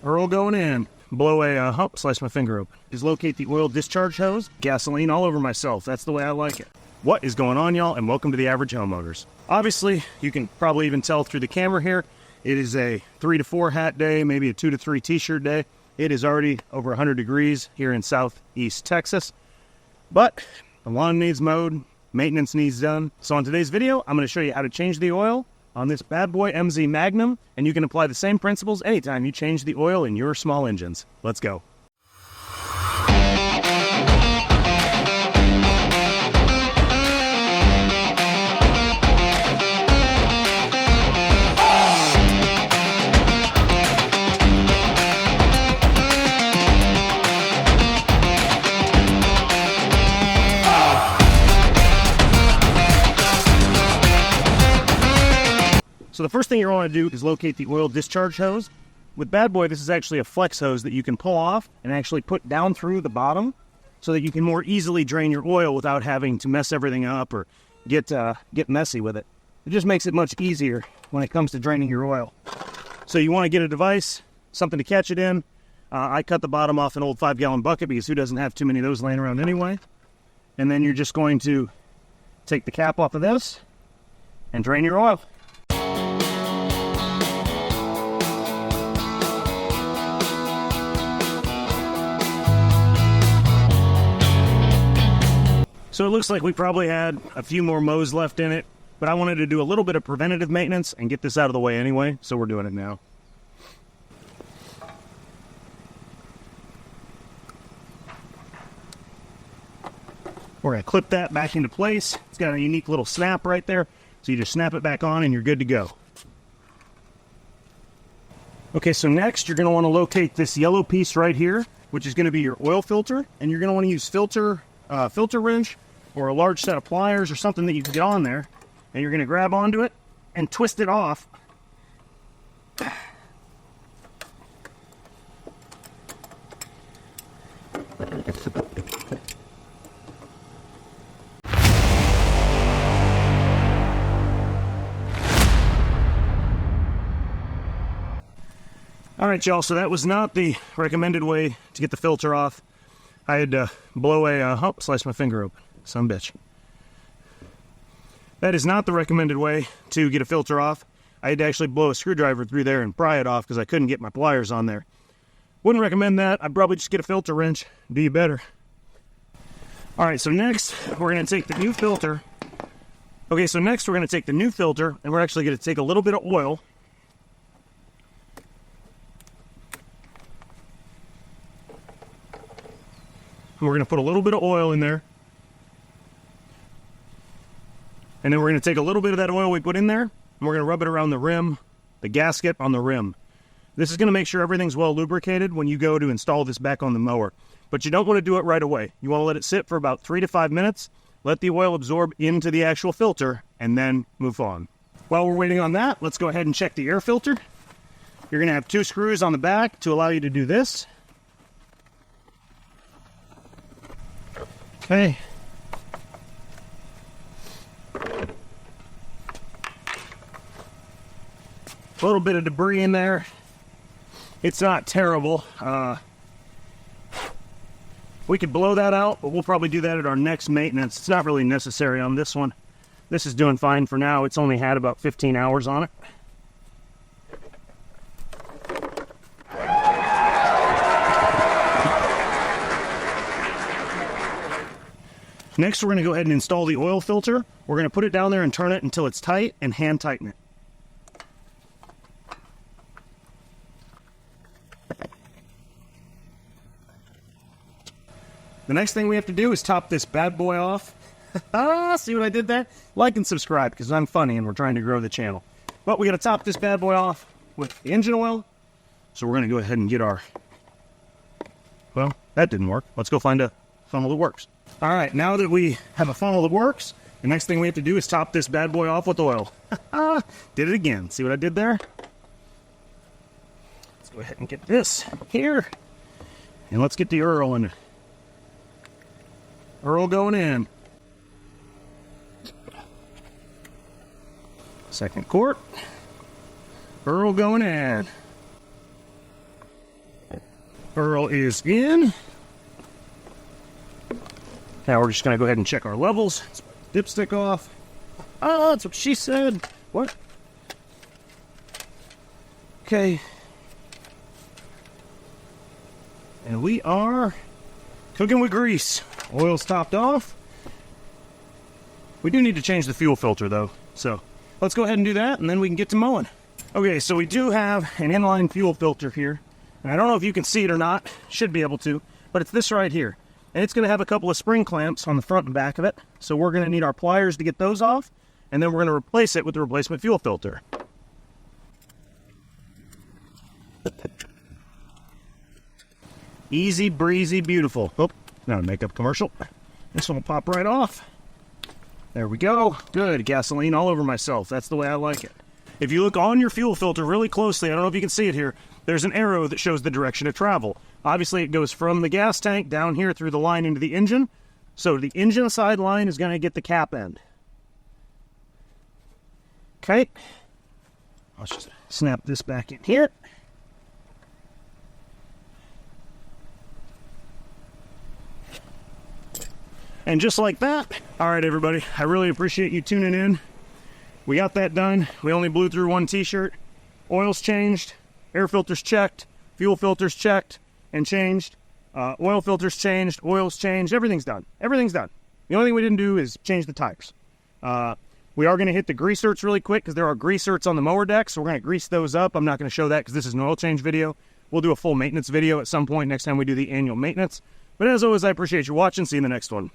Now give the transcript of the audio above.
Earl going in. Blow a slice my finger open. Just locate the oil discharge hose. Gasoline all over myself. That's the way I like it. What is going on, y'all? And welcome to the Average Homeowners. Obviously, you can probably even tell through the camera here, it is a 3 to 4 hat day, maybe a 2 to 3 t-shirt day. It is already over 100 degrees here in southeast Texas. But the lawn needs mowed, maintenance needs done. So on today's video, I'm going to show you how to change the oil on this bad boy MZ Magnum, and you can apply the same principles anytime you change the oil in your small engines. Let's go. So the first thing you want to do is locate the oil discharge hose. With Bad Boy, this is actually a flex hose that you can pull off and actually put down through the bottom so that you can more easily drain your oil without having to mess everything up or get messy with it. It just makes it much easier when it comes to draining your oil. So you want to get a device, something to catch it in. I cut the bottom off an old 5-gallon bucket because who doesn't have too many of those laying around anyway? And then you're just going to take the cap off of this and drain your oil. So it looks like we probably had a few more mows left in it, but I wanted to do a little bit of preventative maintenance and get this out of the way anyway, so we're doing it now. We're going to clip that back into place. It's got a unique little snap right there, so you just snap it back on and you're good to go. Okay, so next you're going to want to locate this yellow piece right here, which is going to be your oil filter, and you're going to want to use filter wrench or a large set of pliers or something that you can get on there, and you're going to grab onto it and twist it off. All right, y'all, so that was not the recommended way to get the filter off. I had to blow slice my finger open, son of a bitch. That is not the recommended way to get a filter off. I had to actually blow a screwdriver through there and pry it off because I couldn't get my pliers on there. Wouldn't recommend that. I'd probably just get a filter wrench, do you better. All right, so next we're going to take the new filter. Okay, so next we're going to take the new filter and we're actually going to take a little bit of oil. We're going to put a little bit of oil in there. And then we're going to take a little bit of that oil we put in there, and we're going to rub it around the rim, the gasket on the rim. This is going to make sure everything's well lubricated when you go to install this back on the mower. But you don't want to do it right away. You want to let it sit for about 3 to 5 minutes, let the oil absorb into the actual filter, and then move on. While we're waiting on that, let's go ahead and check the air filter. You're going to have 2 screws on the back to allow you to do this. Okay. A little bit of debris in there. It's not terrible. We could blow that out, but we'll probably do that at our next maintenance. It's not really necessary on this one. This is doing fine for now. It's only had about 15 hours on it. Next, we're going to go ahead and install the oil filter. We're going to put it down there and turn it until it's tight and hand tighten it. The next thing we have to do is top this bad boy off. See what I did there? Like and subscribe because I'm funny and we're trying to grow the channel. But we got to top this bad boy off with the engine oil. So we're going to go ahead and get our... Well, that didn't work. Let's go find a funnel that works. All right, now that we have a funnel that works, the next thing we have to do is top this bad boy off with oil. Did it again. See what I did there? Let's go ahead and get this here. And let's get the Earl in. Earl going in. Second quart. Earl going in. Pearl is in. Now we're just going to go ahead and check our levels. Let's wipe the dipstick off. Oh, that's what she said. What? Okay. And we are cooking with grease. Oil's topped off. We do need to change the fuel filter though. So let's go ahead and do that and then we can get to mowing. Okay, so we do have an inline fuel filter here. And I don't know if you can see it or not. Should be able to. But it's this right here. And it's going to have a couple of spring clamps on the front and back of it. So we're going to need our pliers to get those off. And then we're going to replace it with the replacement fuel filter. Easy breezy, beautiful. Oh, not a makeup commercial. This one will pop right off. There we go. Good. Gasoline all over myself. That's the way I like it. If you look on your fuel filter really closely, I don't know if you can see it here, there's an arrow that shows the direction of travel. Obviously, it goes from the gas tank down here through the line into the engine. So the engine side line is going to get the cap end. Okay. Let's just snap this back in here. And just like that, all right, everybody, I really appreciate you tuning in. We got that done. We only blew through one t-shirt. Oil's changed, air filters checked, fuel filters checked and changed, oil filters changed, oil's changed, everything's done. Everything's done. The only thing we didn't do is change the tires. We are going to hit the grease zerts really quick because there are grease zerts on the mower deck, so we're going to grease those up. I'm not going to show that because this is an oil change video. We'll do a full maintenance video at some point next time we do the annual maintenance. But as always, I appreciate you watching. See you in the next one.